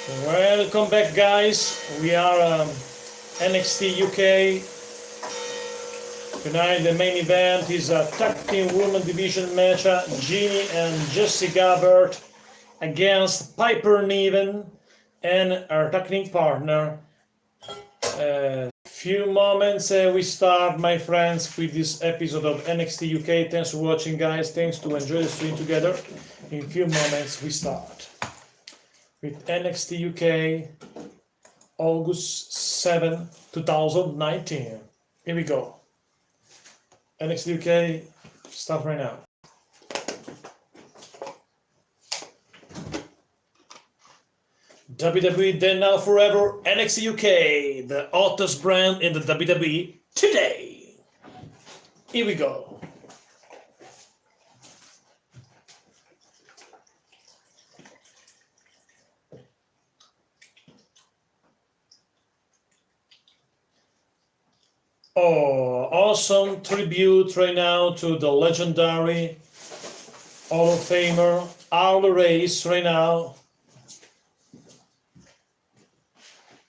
Welcome back, guys. We are NXT UK. Tonight the main event is a tag team women division match. Jeannie and Jessie Gabbert against Piper Niven and our tag team partner. Few moments we start, my friends, with this episode of NXT UK. Thanks for watching, guys. Thanks to enjoy the stream together. In few moments we start with NXT UK, August 7, 2019. Here we go. NXT UK, start right now. WWE Then Now Forever, NXT UK, the hottest brand in the WWE today. Here we go. Oh, awesome tribute right now to the legendary Hall of Famer Harley Race right now.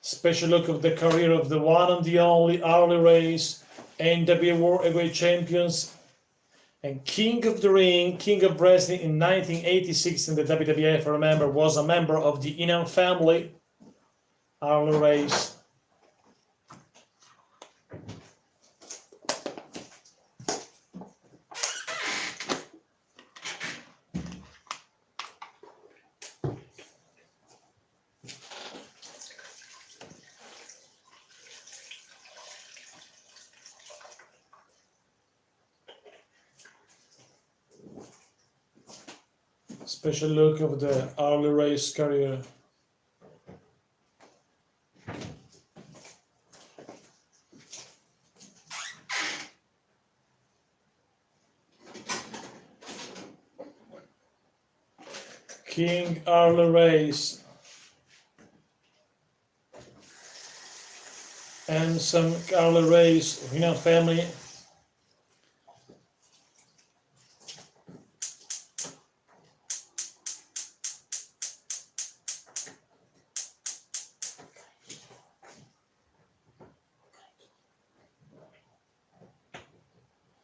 Special look of the career of the one and the only Harley Race, NWA World Heavyweight Champions and King of the Ring, King of Wrestling in 1986 in the WWF. I remember, was a member of the Inam family. Harley Race. Special look of the Harley Race career. King Harley Race. And some Harley Race, family.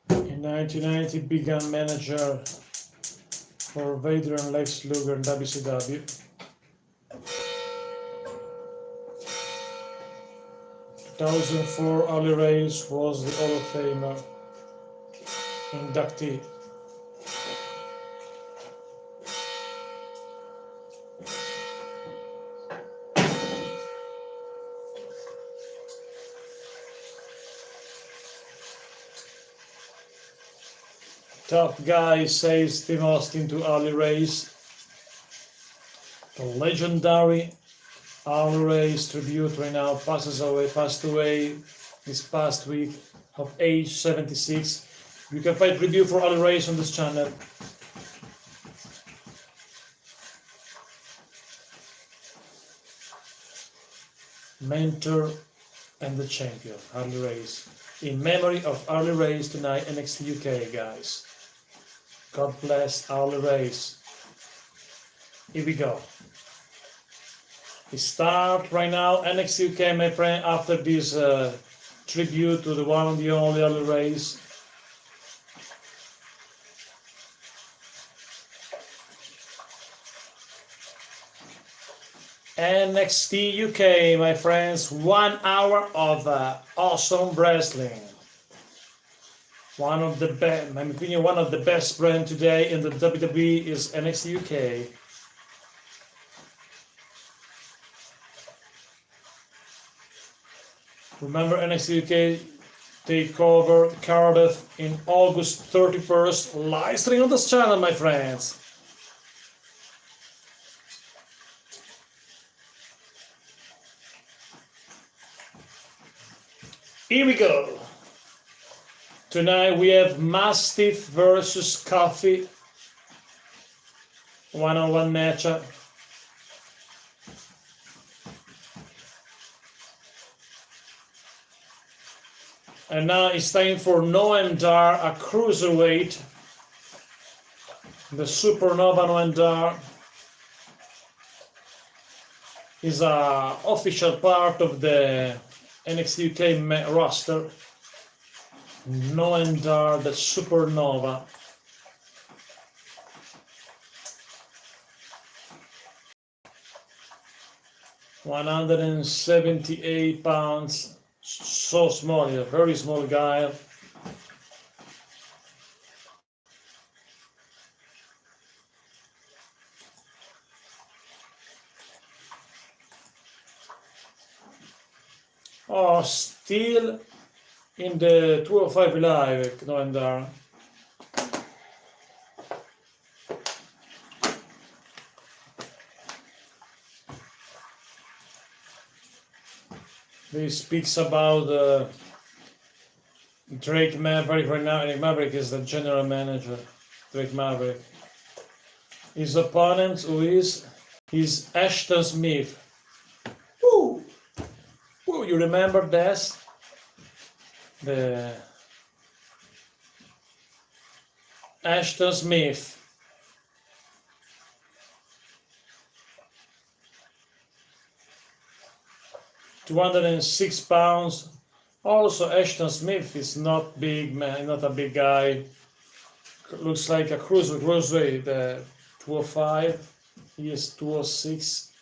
In 1990, began manager for Vader and Lex Luger in WCW. 2004, Harley Race was the Hall of Famer inductee. Tough guy, says Tim Austin to Harley Race. The legendary Harley Race tribute right now passed away this past week of age 76. You can find review for Harley Race on this channel. Mentor and the champion, Harley Race. In memory of Harley Race tonight, NXT UK, guys. God bless Harley Race. Here we go. We start right now, NXT UK, my friend, after this tribute to the one and the only Harley Race. NXT UK, my friends, 1 hour of awesome wrestling. One of the best, in my opinion, one of the best brands today in the WWE is NXT UK. Remember NXT UK takeover Cardiff in August 31st, live stream on this channel, my friends. Here we go. Tonight we have Mastiff versus Coffee. One-on-one matchup. And now it's time for Noam Dar, a cruiserweight. The Supernova Noam Dar is a official part of the NXT UK roster. Noendar, the Supernova. £178, so small, a very small guy. Oh, still in the 205 Live, Noendar. He speaks about Drake Maverick right now. Drake Maverick is the general manager. Drake Maverick. His opponent, who is Ashton Smith. Woo! Woo! You remember this? The Ashton Smith. £206. Also, Ashton Smith is not big man, not a big guy. Looks like a cruiserweight. The 205. He is 206.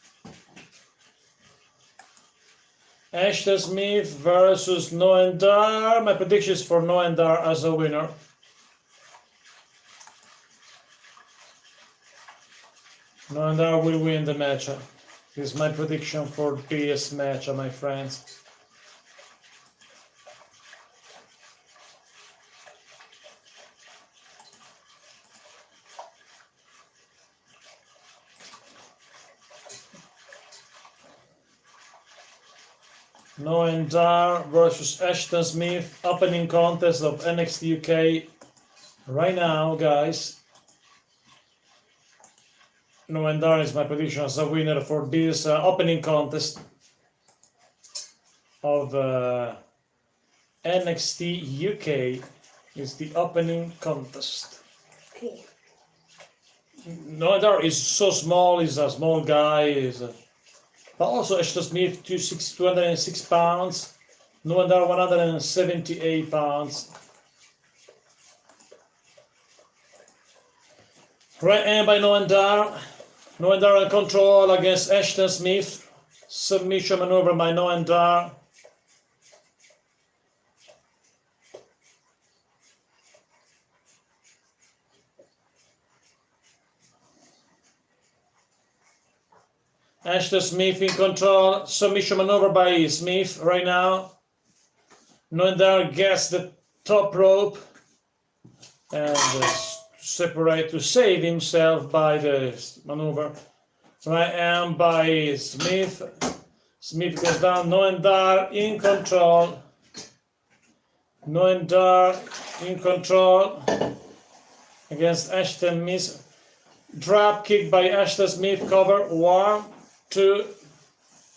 Ashton Smith versus Noendar. My prediction is for Noendar as a winner. Noendar will win the match. This is my prediction for this match, my friends. Noendar versus Ashton Smith, opening contest of NXT UK right now, guys. Noendar is my prediction as a winner for this opening contest of NXT UK. Is the opening contest. Noendar is so small, he's a small guy, but also Ashton Smith 206 pounds, Noendar 178 pounds. Right hand by Noendar. Noendar in control against Ashton Smith. Submission maneuver by Noendar. Ashton Smith in control. Submission maneuver by Smith right now. Noendar gets the top rope and separate to save himself by the maneuver. Right hand by Smith. Smith goes down. Noendar in control. Noendar in control against Ashton Smith. Drop kick by Ashton Smith. Cover 1, 2.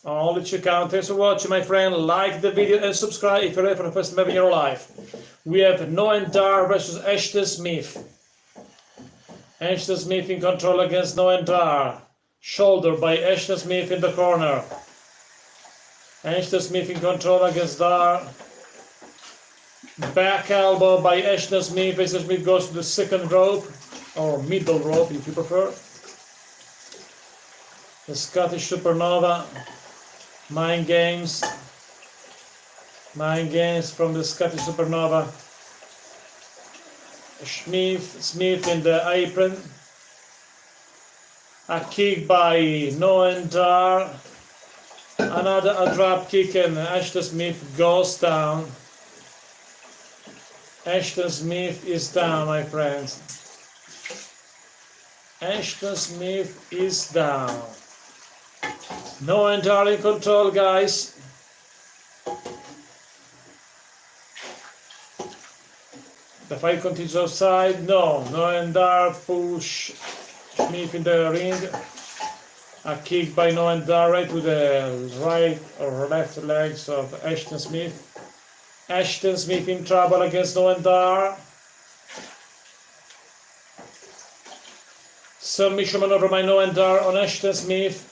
Only 2 counters. Watch, my friend. Like the video and subscribe if you're ready for the first time in your life. We have Noendar versus Ashton Smith. Ashton Smith in control against Noendar. Shoulder by Ashton Smith in the corner. Ashton Smith in control against Dar. Back elbow by Ashton Smith. Ashton Smith goes to the second rope, or middle rope if you prefer. The Scottish Supernova. Mind games. Mind games from the Scottish Supernova. Smith in the apron. A kick by Noendar. Another drop kick and Ashton Smith goes down. Ashton Smith is down, my friends. Ashton Smith is down. Noendar in control, guys. The fight continues outside. No, Noendar push Smith in the ring. A kick by Noendar right to the right or left legs of Ashton Smith. Ashton Smith in trouble against Noendar. Submission maneuver by Noendar on Ashton Smith.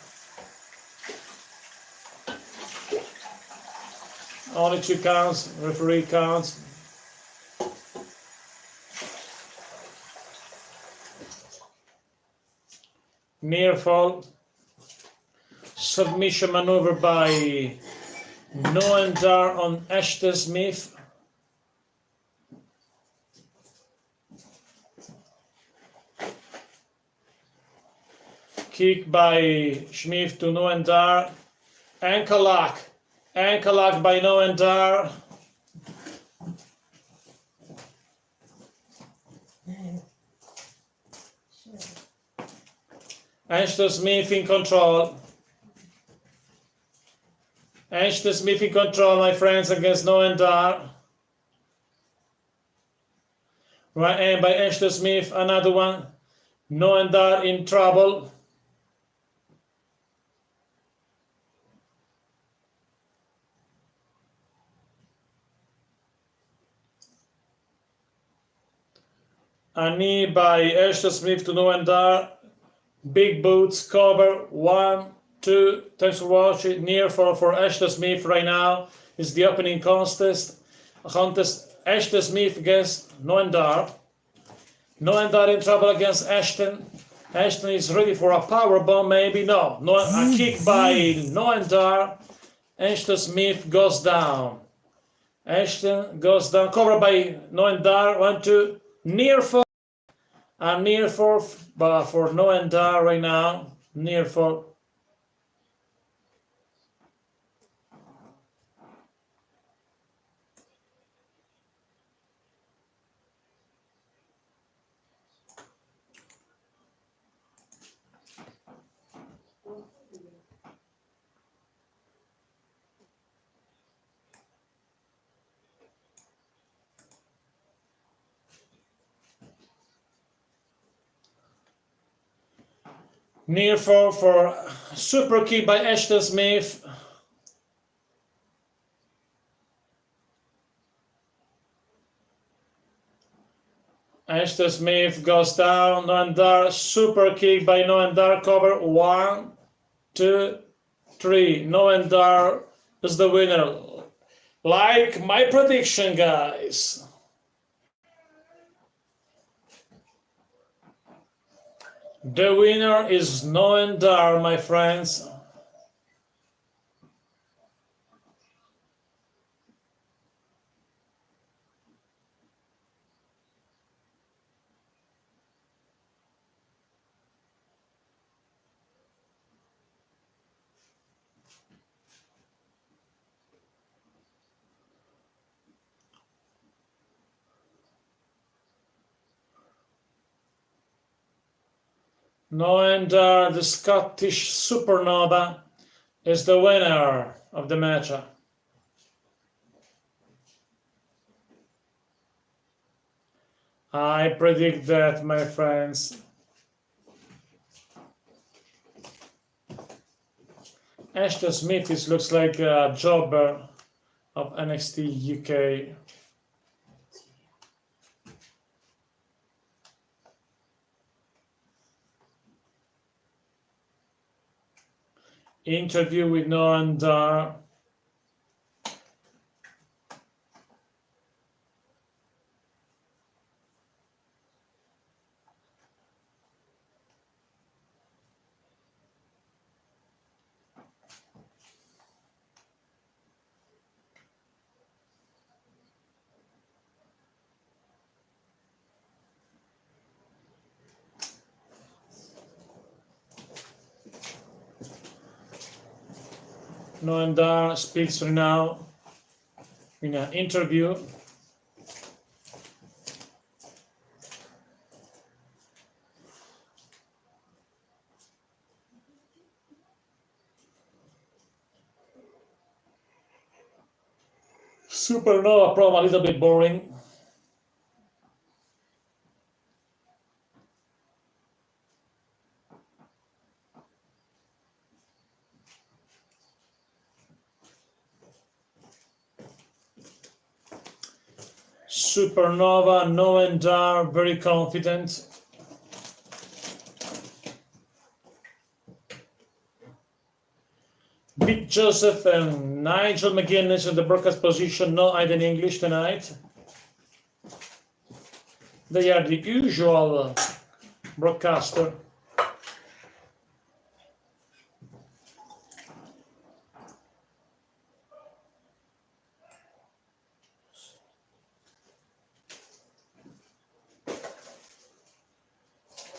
Only 2 counts. Referee counts. Near fall. Submission maneuver by Noam Dar on Ashton Smith. Kick by Smith to Noam Dar. Ankle lock. Ankle lock by Noam Dar. Ashton Smith in control. Ashton Smith in control, my friends, against Noam Dar. Right hand by Ashton Smith, another one. Noam Dar in trouble. A knee by Ashton Smith to Noam Dar. Big boots, cover, 1, 2. Thanks for watching. Near fall for Ashton Smith right now is the opening contest. Ashton Smith against Noam Dar. Noam Dar in trouble against Ashton. Ashton is ready for a power bomb, maybe. No. A kick by Noam Dar. Ashton Smith goes down. Ashton goes down. Covered by Noam Dar. 1, 2. Near fall. A near fall for Noam Dar right now. Near fall. Near fall for super kick by Ashton Smith. Ashton Smith goes down. Noam Dar, super kick by Noam Dar, cover. 1, 2, 3. Noam Dar is the winner. Like my prediction, guys. The winner is Noam Dar, my friends. Noam Dar, the Scottish Supernova, is the winner of the match. I predict that, my friends. Ashton Smith looks like a jobber of NXT UK. Interview with Noam Dar. Noam Dar speaks right now in an interview. Supernova promo, a little bit boring. Supernova, Noam Dar, very confident. Big Joseph and Nigel McGuinness in the broadcast position, no Aiden English tonight. They are the usual broadcaster.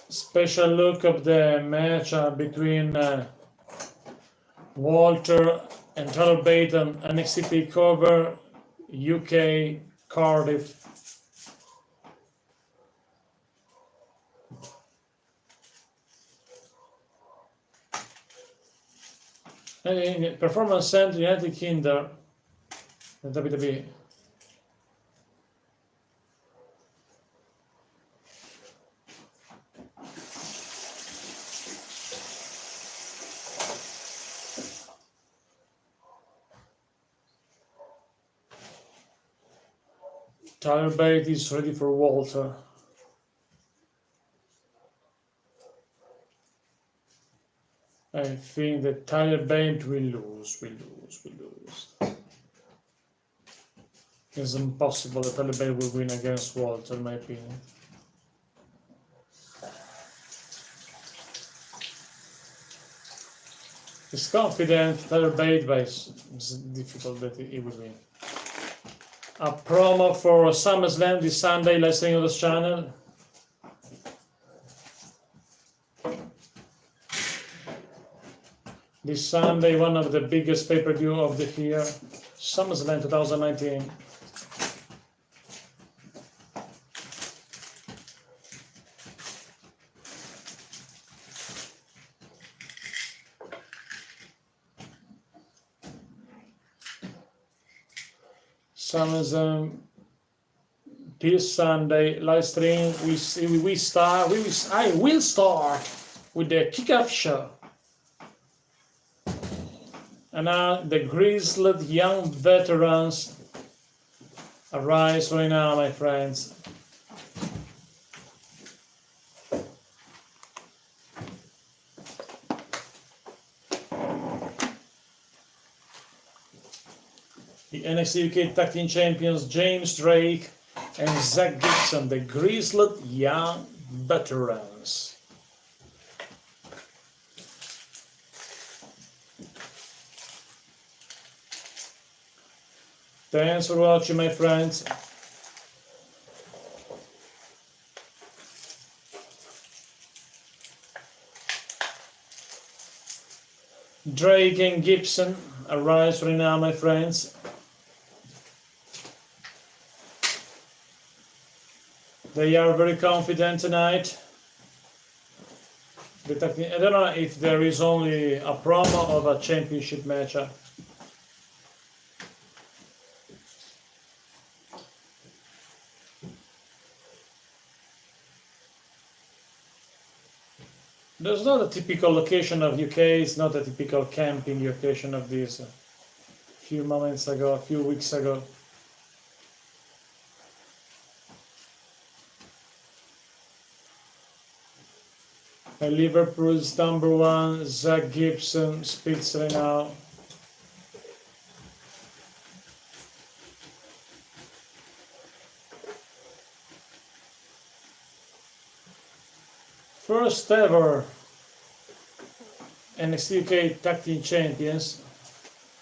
Special look of the match between Walter and Tyler Bate on NXT TakeOver UK Cardiff. Performance Center United Kingdom, WWE. Tyler Bate is ready for Walter. I think that Tyler Bate will lose. It's impossible that Tyler Bate will win against Walter, in my opinion. He's confident, Tyler Bate, but it's difficult that he will win. A promo for SummerSlam this Sunday, live streaming on this channel. This Sunday, one of the biggest pay-per-view of the year, SummerSlam 2019. SummerSlam this Sunday live stream. I will start with the kickoff show. And now the grizzled young veterans arise right now, my friends. The NXT UK Tag Team Champions James Drake and Zach Gibson, the grizzled young veterans. Thanks for watching, my friends. Drake and Gibson arise right now, my friends. They are very confident tonight. I don't know if there is only a promo of a championship match. There's not a typical location of UK, it's not a typical camping location of this a few weeks ago. And Liverpool's number one, Zach Gibson, speaks right now. First ever NXT UK Tag Team Champions,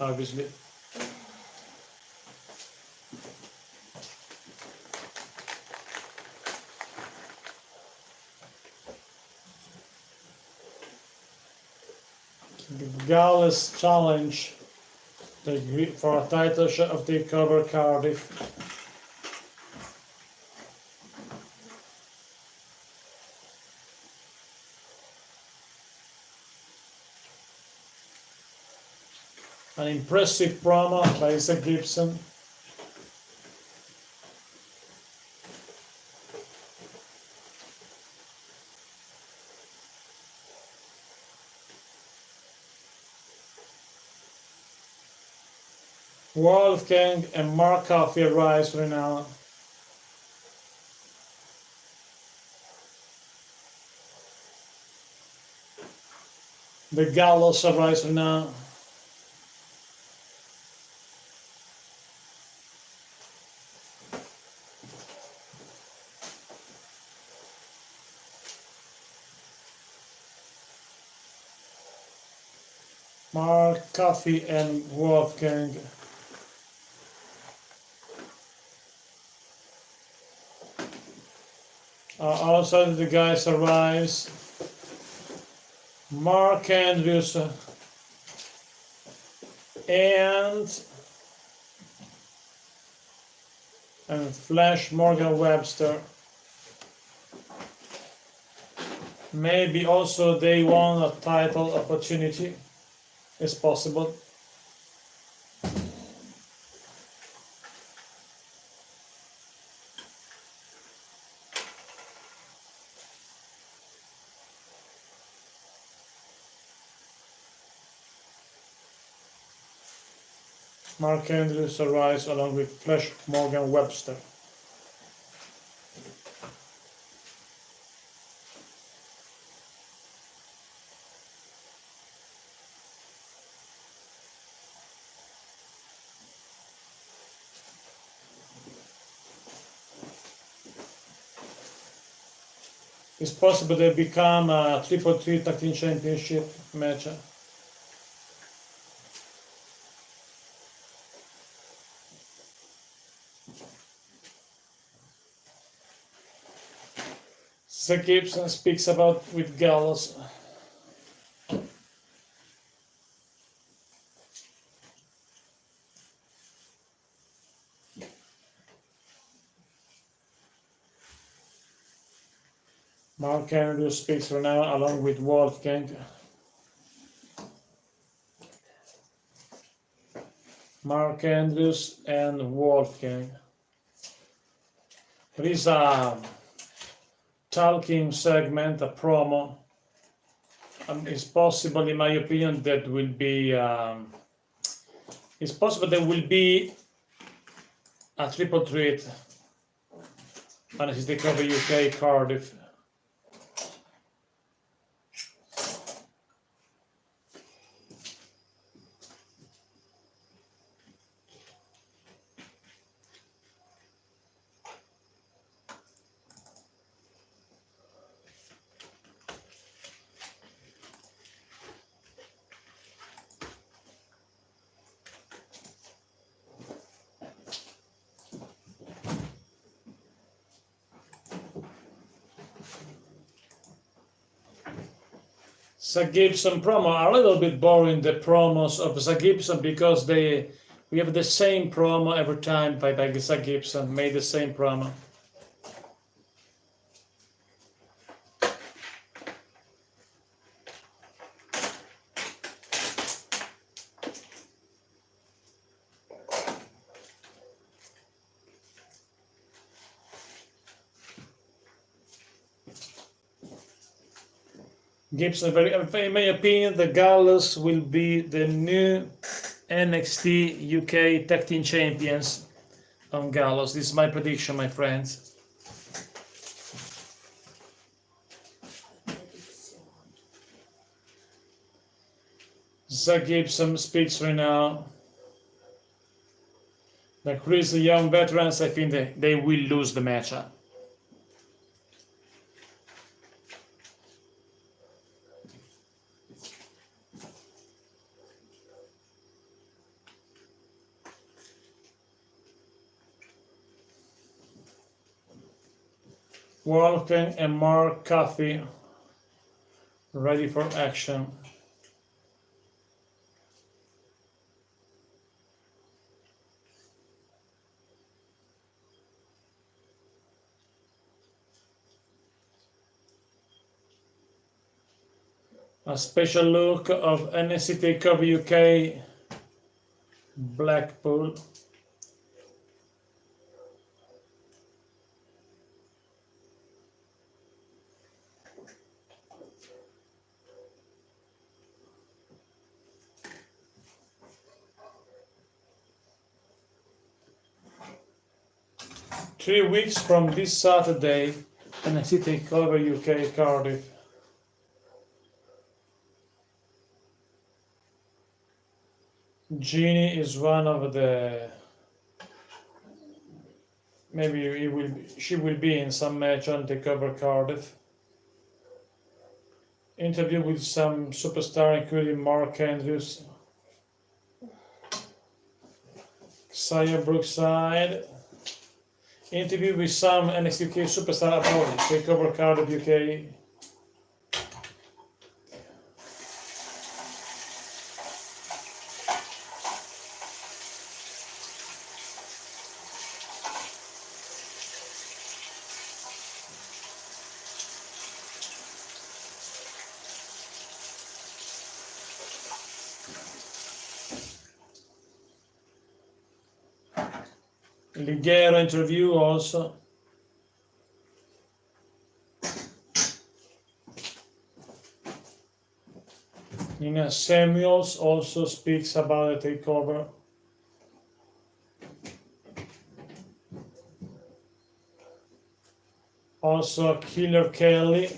obviously. The Gallus Challenge for a title shot of TakeOver Cardiff. An impressive promo by Zach Gibson. Wolfgang and Mark Coffey arise right now. The Gallows arise right now. Mark Coffey and Wolfgang. Outside the guys arrives Mark Andrews and Flash Morgan Webster. Maybe also they won a title opportunity. It's possible. Mark Andrews arrives along with Flash Morgan Webster. It's possible they become a triple threat tag team championship match. Zach Gibson speaks about with Gallows. Mark Andrews speaks for now along with Wolfgang. Mark Andrews and Wolfgang. There is a talking segment, a promo. It's possible, in my opinion, that will be. It's possible there will be a triple threat. And it's the cover UK Cardiff. Zach Gibson promo are a little bit boring, the promos of Zach Gibson, because we have the same promo every time by Zach Gibson, made the same promo. Gibson, in my opinion, the Gallows will be the new NXT UK Tag Team Champions on Gallows. This is my prediction, my friends. Zach Gibson speaks right now. The Chris Young veterans, I think they will lose the matchup. Wolfgang and Mark Coffey ready for action. A special look of NXT TakeOver UK Blackpool. Three weeks from this Saturday, NXT TakeOver UK Cardiff. Genie is one of the. Maybe she will be in some match on TakeOver Cardiff. Interview with some superstar, including Mark Andrews, Xia Brookside. Interview with some NXT UK superstar about takeover card of UK. Ligero interview also. Nina Samuels also speaks about the takeover. Also Killer Kelly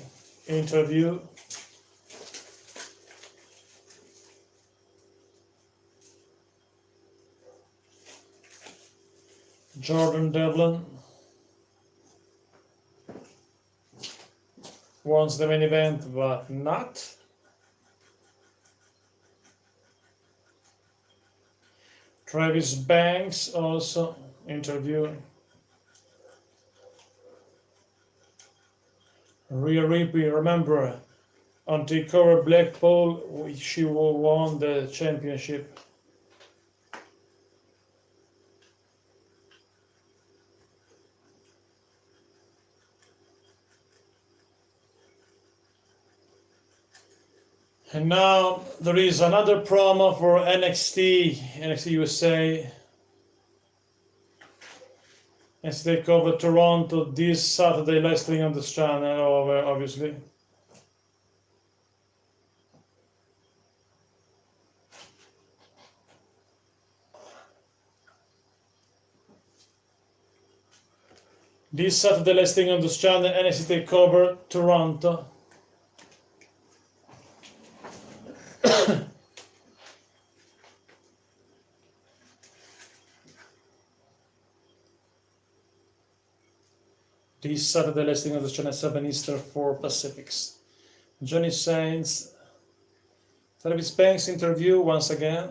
interview. Jordan Devlin wants the main event, but not. Travis Banks also interview. Rhea Ripley, remember, on takeover Blackpool, she won the championship. And now there is another promo for NXT USA. Let's take over Toronto this Saturday, live streaming on this channel, obviously. This Saturday, live streaming on this channel, NXT Takeover Toronto. This Saturday, listing on the channel 7 Eastern, 4 Pacifics. Johnny Saints, Travis Banks interview once again.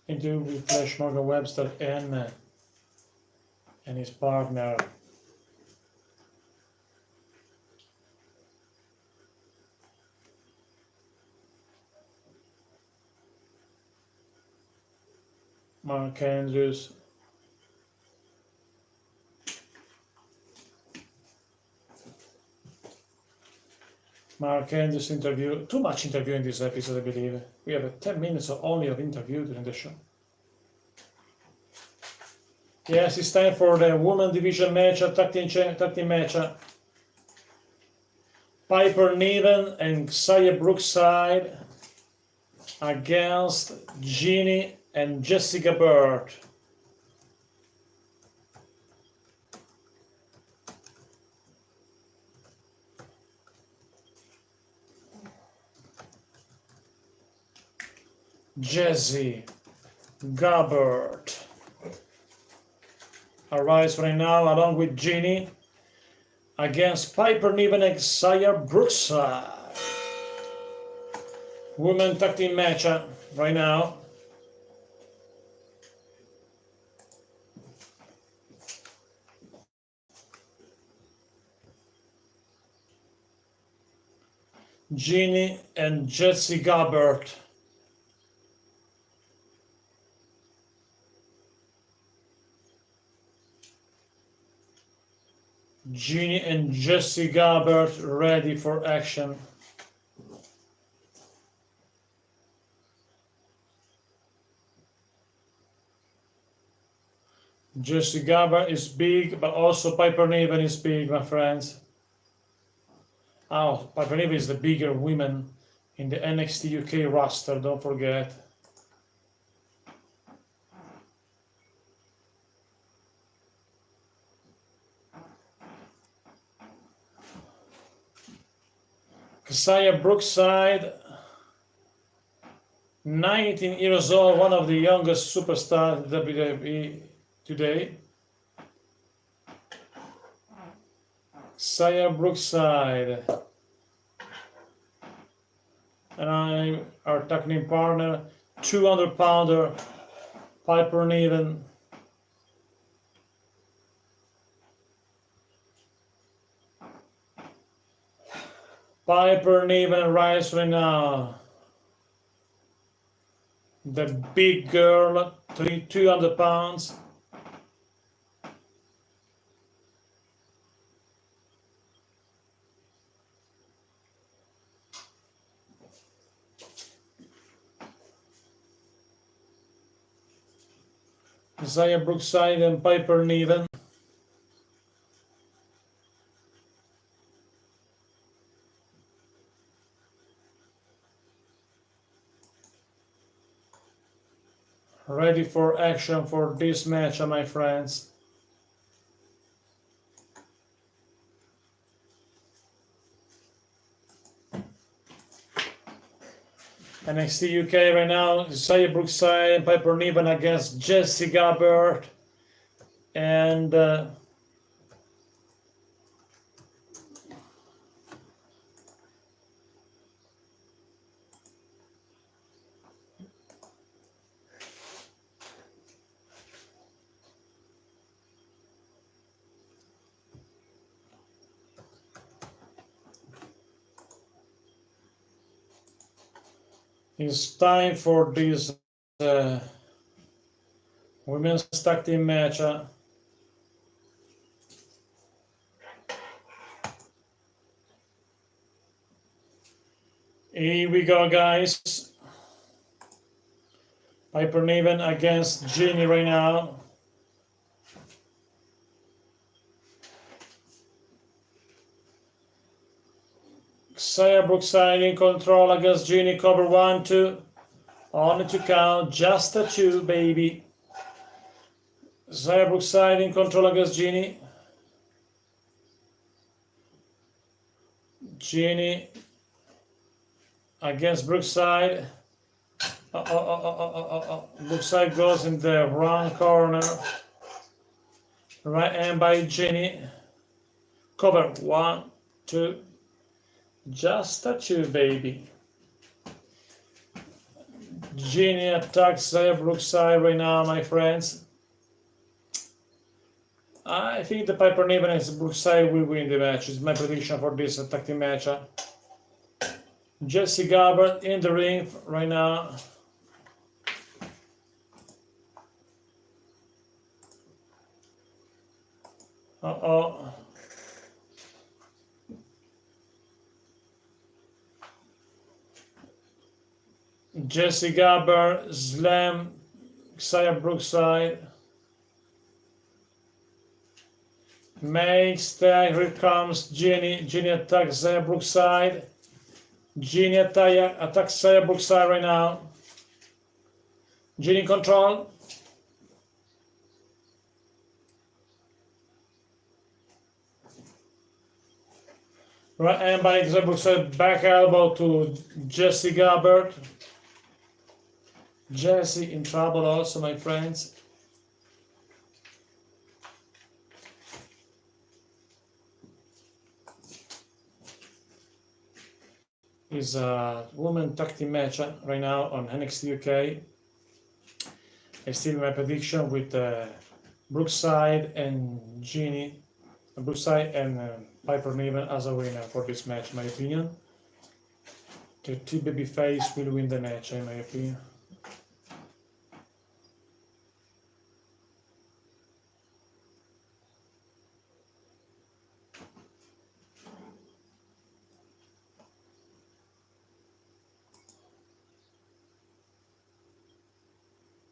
Interview with Flash Morgan Webster and his partner. Mark Andrews. Mark Andrews interview. Too much interview in this episode, I believe. We have 10 minutes only of interview during the show. Yes, it's time for the women division match, tag team match. Piper Niven and Xia Brookside against Jeannie and Jessica Bird. Jessie Gabbard arrives right now along with Jeannie against Piper Niven and Xia Brookside. Women tag team match right now. Jeannie and Jessie Gabbard. Jeannie and Jesse Gabbert ready for action. Jesse Gabbert is big, but also Piper Niven is big, my friends. Oh, Piper Niven is the bigger woman in the NXT UK roster, don't forget. Keziah Brookside, 19 years old, one of the youngest superstars in WWE today. Keziah Brookside. And I'm our technical partner, 200-pounder, Piper Niven. Piper Niven rise right now. The big girl, 200 pounds. Keziah Brookside and Piper Niven. Ready for action for this match, my friends. NXT UK right now, Keziah Brookside and Piper Niven against Jesse Gabbert and it's time for this women's tag team match. Here we go, guys. Piper Niven against Jeannie right now. Keziah Brookside in control against Jeannie. Cover 1, 2. On it to count. Just a 2, baby. Keziah Brookside in control against Jeannie. Jeannie against Brookside. Brookside goes in the wrong corner. Right hand by Jeannie. Cover 1, 2. Just a 2, baby. Jeannie attacks Brookside right now, my friends. I think the Piper Niven and Brookside will win the match. It's my prediction for this tag team match. Jesse Gabbert in the ring right now. Jesse Gabbert slam Keziah Brookside. Makes tag. Here comes Jeannie. Jeannie attacks Keziah Brookside. Jeannie attacks Keziah Brookside right now. Jeannie in control. Right hand by Keziah Brookside. Back elbow to Jesse Gabbert. Jesse in trouble also, my friends. Is a women tag team match right now on NXT UK. I still my prediction with Brookside and Jeannie, Brookside and Piper Niven as a winner for this match, in my opinion. The two babyface will win the match, in my opinion.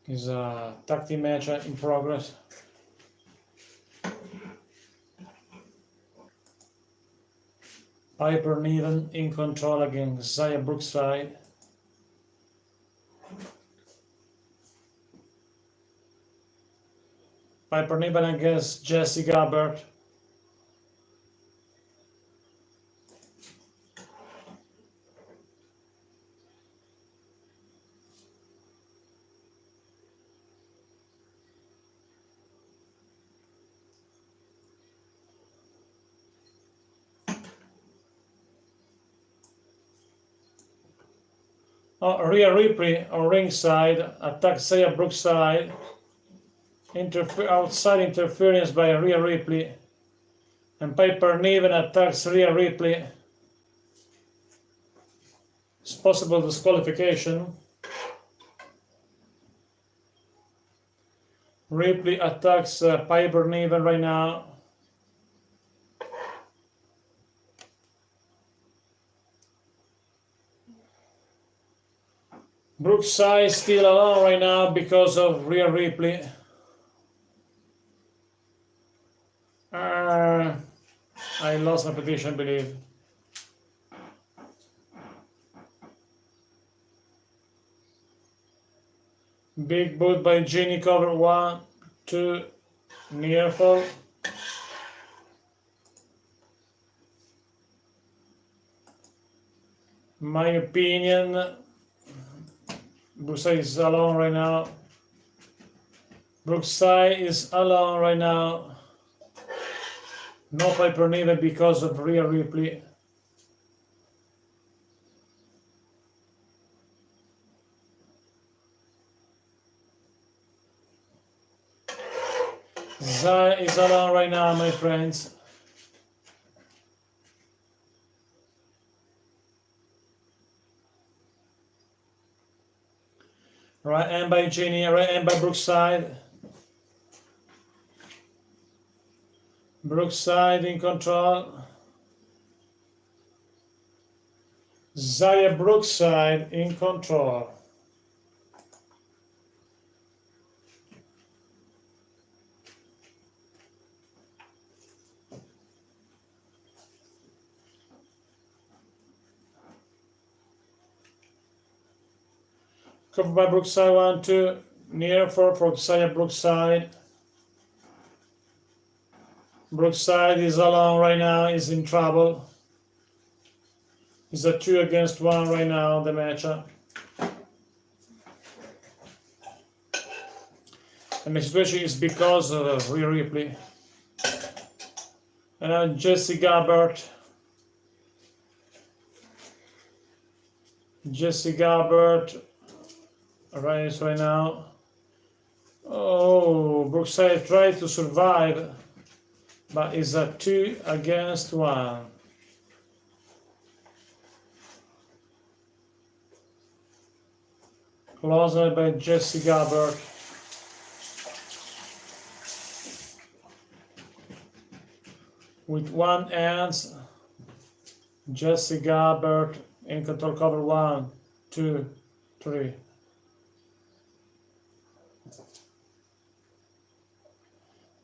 Is a tag team match in progress. Piper Niven in control against Xia Brookside. Piper Niven against Jesse Gabbert. Rhea Ripley on ringside attacks Xia Brookside. Outside interference by Rhea Ripley. And Piper Niven attacks Rhea Ripley. It's possible disqualification. Ripley attacks Piper Niven right now. Brookside still alone right now because of Rhea Ripley. I lost my position, I believe. Big boot by Genie, cover 1, 2, near fall. My opinion, Brookside is alone right now. Brookside is alone right now. No Piper Niven because of Rhea Ripley. Xia is alone right now, my friends. Right hand by Genie, right hand by Brookside. Brookside in control. Xia Brookside in control. Cover by Brookside, 1, 2, near for Xia Brookside. Brookside is alone right now, is in trouble. It's a 2 against 1 right now, the matchup. And the situation is because of Rhea Ripley. And now Jesse Gabbert. Jesse Gabbert right now. Oh, Brookside tried to survive, but it's a 2 against 1. Closer by Jesse Gabbert. With 1 hand, Jesse Gabbert in control, cover 1, 2, 3.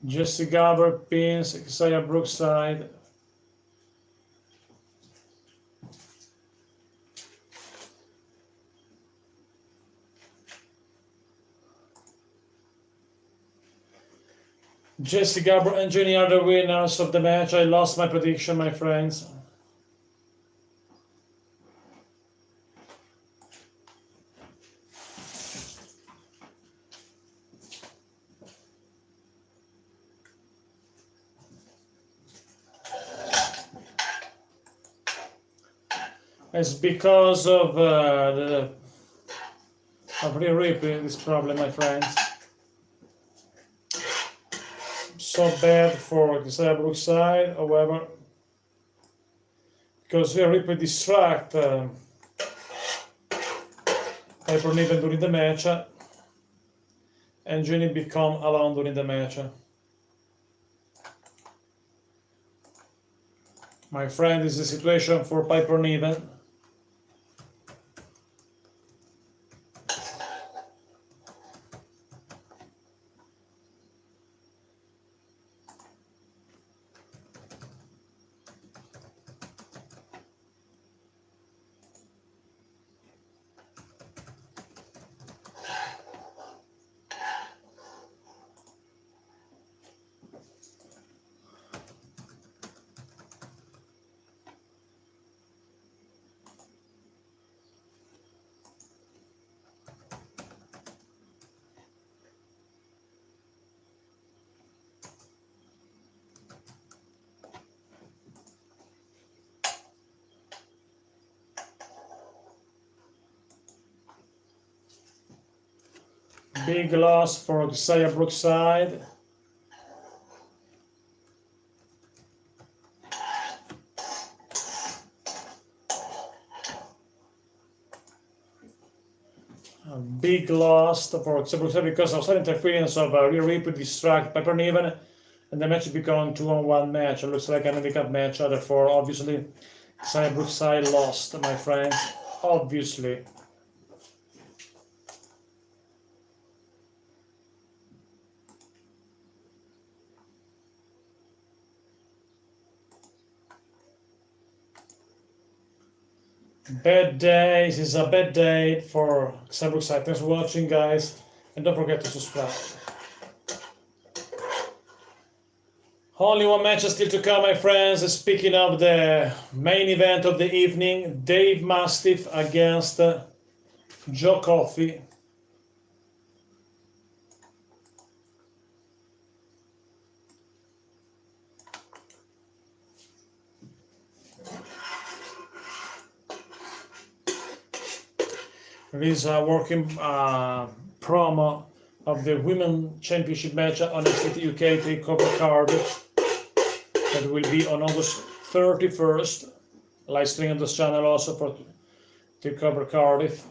Jesse Gabbert pins Xia Brookside. Jesse Gabbert and Genie are the winners of the match. I lost my prediction, my friends. It's because of Rhea Ripley, this problem, my friends. So bad for Xia Brookside, however, because Rhea Ripley distract Piper Niven during the match, and Genie become alone during the match. My friend, this is the situation for Piper Niven. Big loss for Xia Brookside. A big loss for Xia Brookside because of sudden interference of Rhea Ripley distract Piper Niven, and the match became a 2-on-1 match. It looks like a handicap match, therefore obviously Xia Brookside lost, my friends, obviously. Bad day. This is a bad day for Xia Brookside. Thanks for watching, guys, and don't forget to subscribe. Only one match still to come, my friends. Speaking of the main event of the evening, Dave Mastiff against Joe Coffey. There is a working promo of the Women's Championship match on NXT UK Takeover Cardiff that will be on August 31st. Live stream on this channel also for Takeover Cardiff.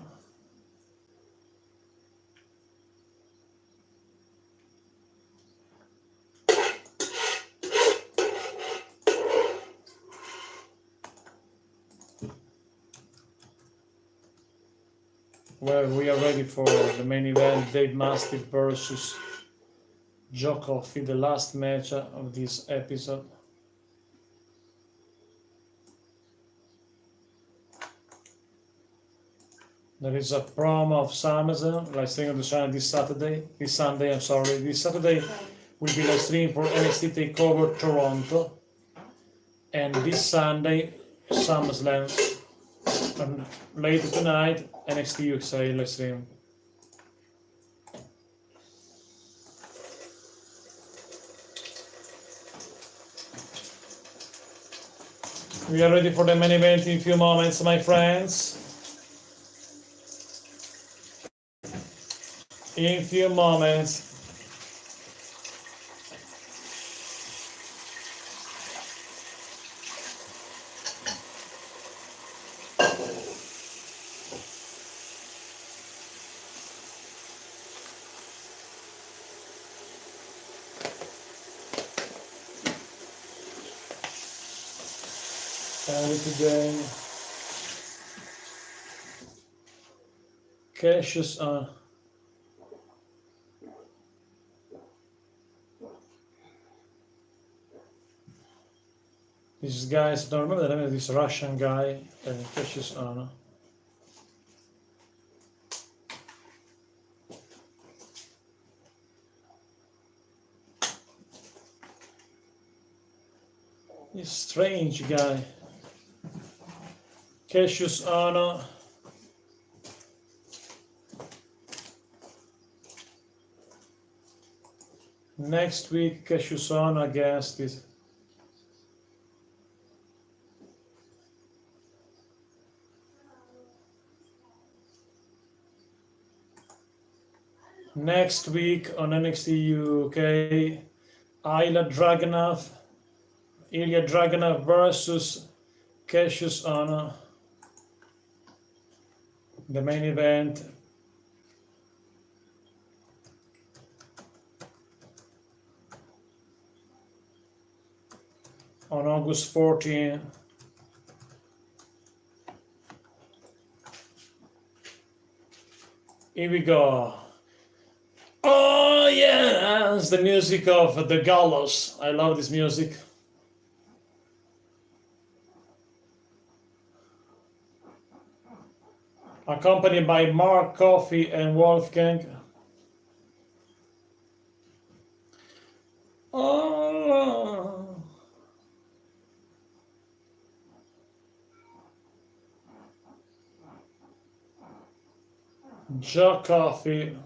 Well, we are ready for the main event, Dave Mastiff versus Joe Coffey, the last match of this episode. There is a promo of SummerSlam, live stream on the channel this Sunday, This Saturday will be live stream for NXT TakeOver Toronto, and this Sunday, SummerSlam, and later tonight, NXT USA live stream. We are ready for the main event in a few moments, my friends. In a few moments. Today, Cassius on. This guy, I don't remember the name of this Russian guy, Cassius on. This strange guy. Cassius Ohno. Next week, Cassius Ohno against this. Next week on NXT UK, Ilya Dragunov versus Cassius Ohno. The main event. On August 14. Here we go. Oh yeah, it's the music of the Gallows. I love this music. Accompanied by Mark Coffey and Wolfgang. Oh. Joe Coffey.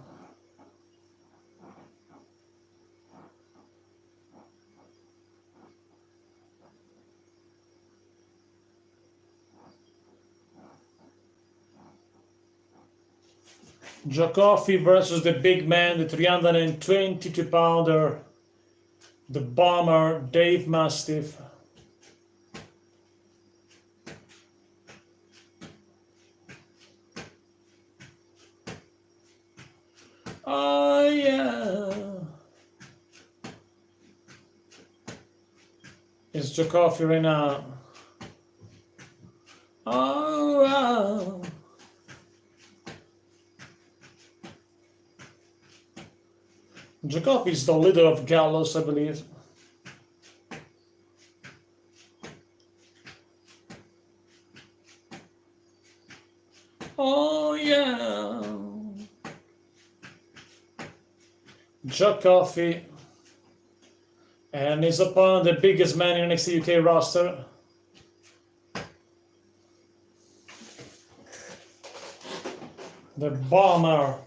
Joe Coffey versus the big man, the 322-pounder, the bomber, Dave Mastiff. Oh yeah. It's Joe Coffey right now. Oh wow. Joe Coffey is the leader of Gallows, I believe. Oh yeah. Joe Coffey and his opponent, the biggest man in NXT UK roster. The bomber.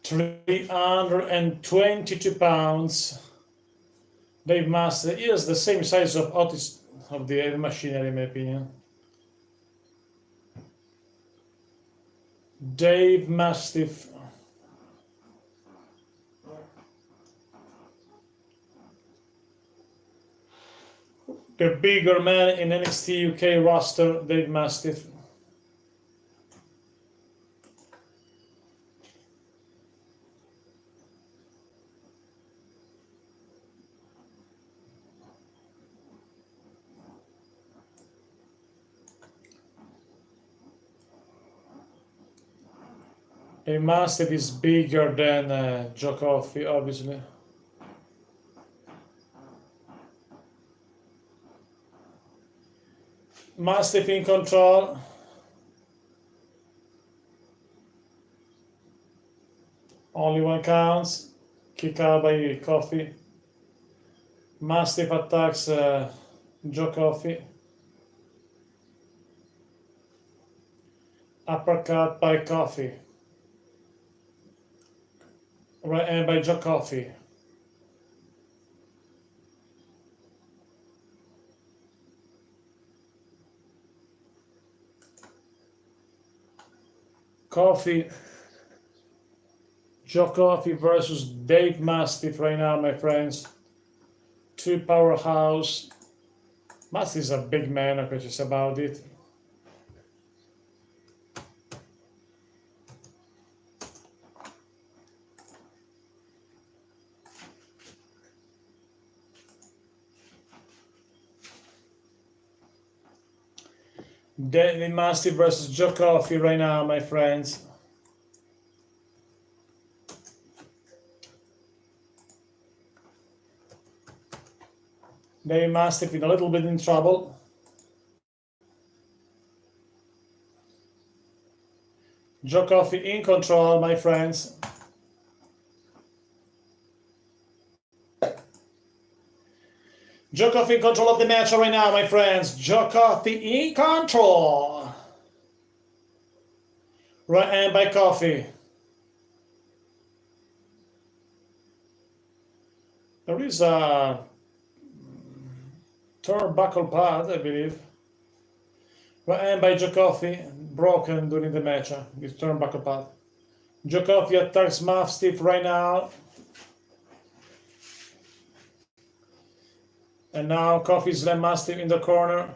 £322. Dave Mastiff is the same size of Otis of the machinery, in my opinion. Dave Mastiff. The bigger man in NXT UK roster, Dave Mastiff. Dave Mastiff is bigger than Joe Coffey, obviously. Mastiff in control. Only one counts. Kick out by Coffey. Mastiff attacks Joe Coffey. Uppercut by Coffey. Right hand by Joe Coffey. Coffey. Joe Coffey versus Dave Mastiff right now, my friends. Two powerhouse. Mastiff is a big man, I'm just about it. Dave Mastiff versus Joe Coffey right now, my friends. Dave Mastiff in a little bit in trouble. Joe Coffey in control, my friends. Joe Coffey in control of the match right now, my friends. Joe Coffey in control. Right hand by Coffey. There is a turnbuckle pad, I believe. Right hand by Joe Coffey, broken during the match. This turnbuckle pad. Joe Coffey attacks Mastiff right now. And now Coffey slam Mastiff in the corner.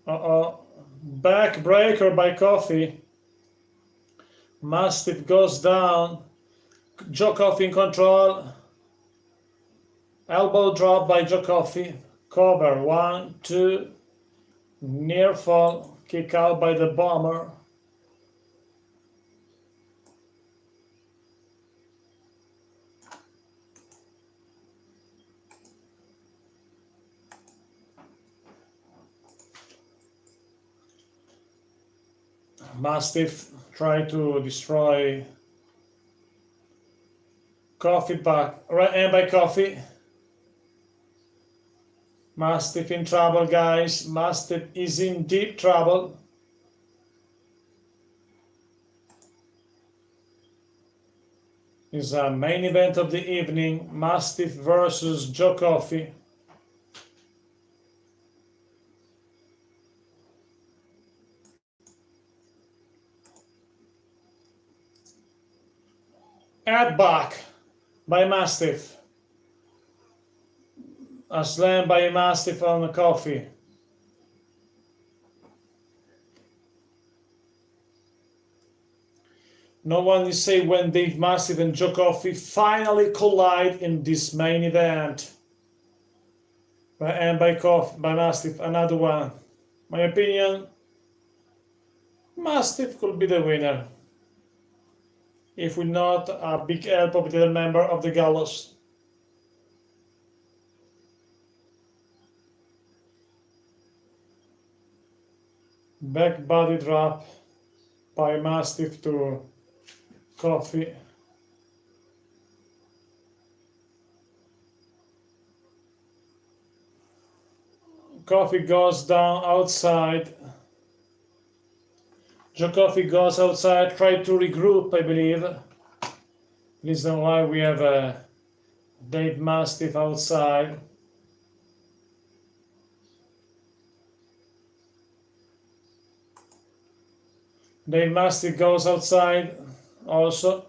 Backbreaker by Coffey. Mastiff goes down. Joe Coffey in control. Elbow drop by Joe Coffey. Cover. 1, 2. Near fall. Kick out by the bomber. Mastiff try to destroy Coffee back. Right hand by Coffee. Mastiff in trouble, guys. Mastiff is in deep trouble. It's a main event of the evening. Mastiff versus Joe Coffey. Head back by Mastiff. A slam by Mastiff on the Coffee. No one is safe when Dave Mastiff and Joe Coffey finally collide in this main event. And by Mastiff, another one. My opinion, Mastiff could be the winner, if we not a big help of the member of the Gallows. Back body drop by Mastiff to Coffey. Coffey goes down outside. Joe Coffey goes outside, try to regroup, I believe. Reason why we have Dave Mastiff outside. Dave Mastiff goes outside also.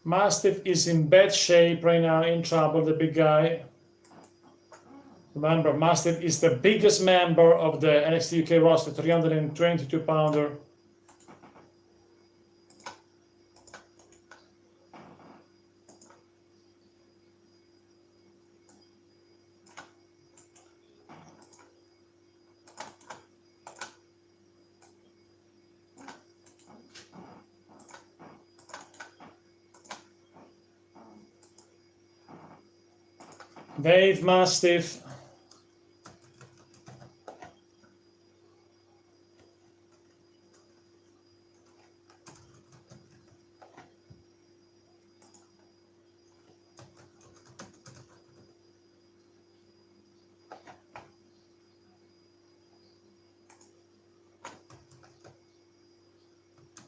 Mastiff is in bad shape right now, in trouble, the big guy. Remember, Mastiff is the biggest member of the NXT UK roster, 322-pounder. Dave Mastiff.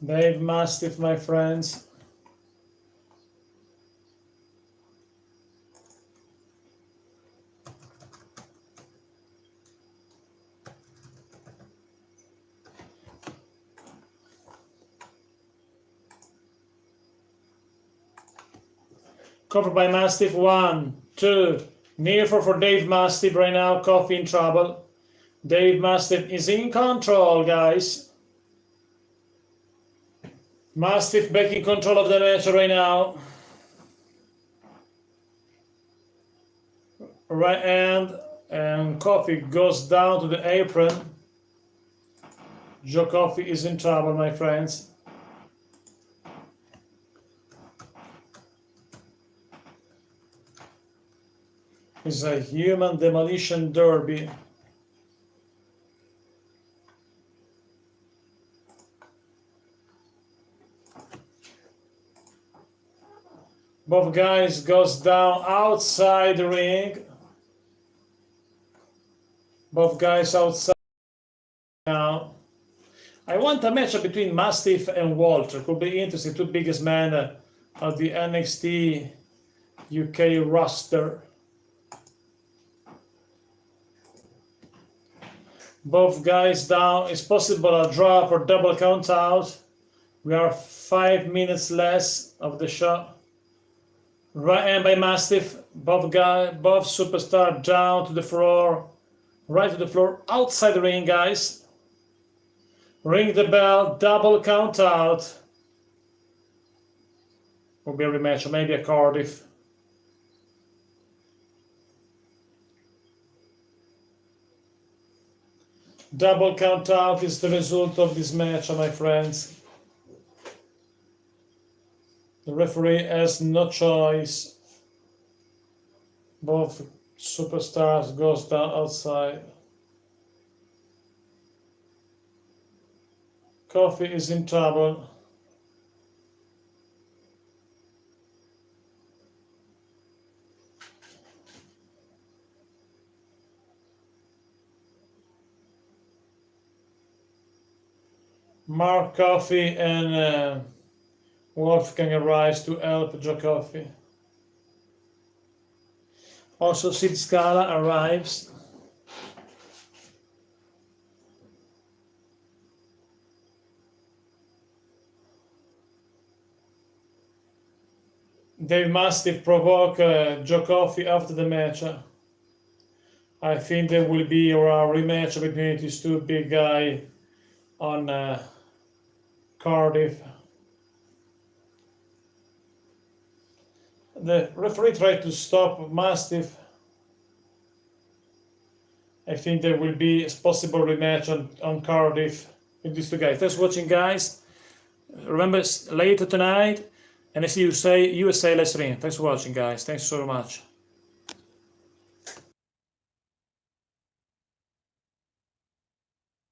Dave Mastiff, my friends. Covered by Mastiff, 1, 2. Near for Dave Mastiff right now, Coffey in trouble. Dave Mastiff is in control, guys. Mastiff back in control of the match right now. Right hand, and Coffey goes down to the apron. Joe Coffey is in trouble, my friends. It's a human demolition derby. Both guys goes down outside the ring. Both guys outside now. I want a matchup between Mastiff and Walter. Could be interesting. Two biggest men of the NXT UK roster. Both guys down. It's possible a drop or double count out. We are 5 minutes less of the show. Right hand by Mastiff. Both superstars down to the floor. Right to the floor. Outside the ring, guys. Ring the bell. Double count out. Will be a rematch, or maybe a Cardiff. Double count out is the result of this match, my friends. The referee has no choice. Both superstars goes down outside. Kofi is in trouble. Mark Kofi and Wolfgang arrives to help Joe Kofi. Also, Sid Scala arrives. They must provoke Joe Kofi after the match. I think there will be a rematch between these two big guys on Cardiff. The referee tried to stop Mastiff. I think there will be a possible rematch on Cardiff with these two guys. Thanks for watching, guys. Remember, later tonight, NXT USA Let's Ring. Thanks for watching, guys. Thanks so much.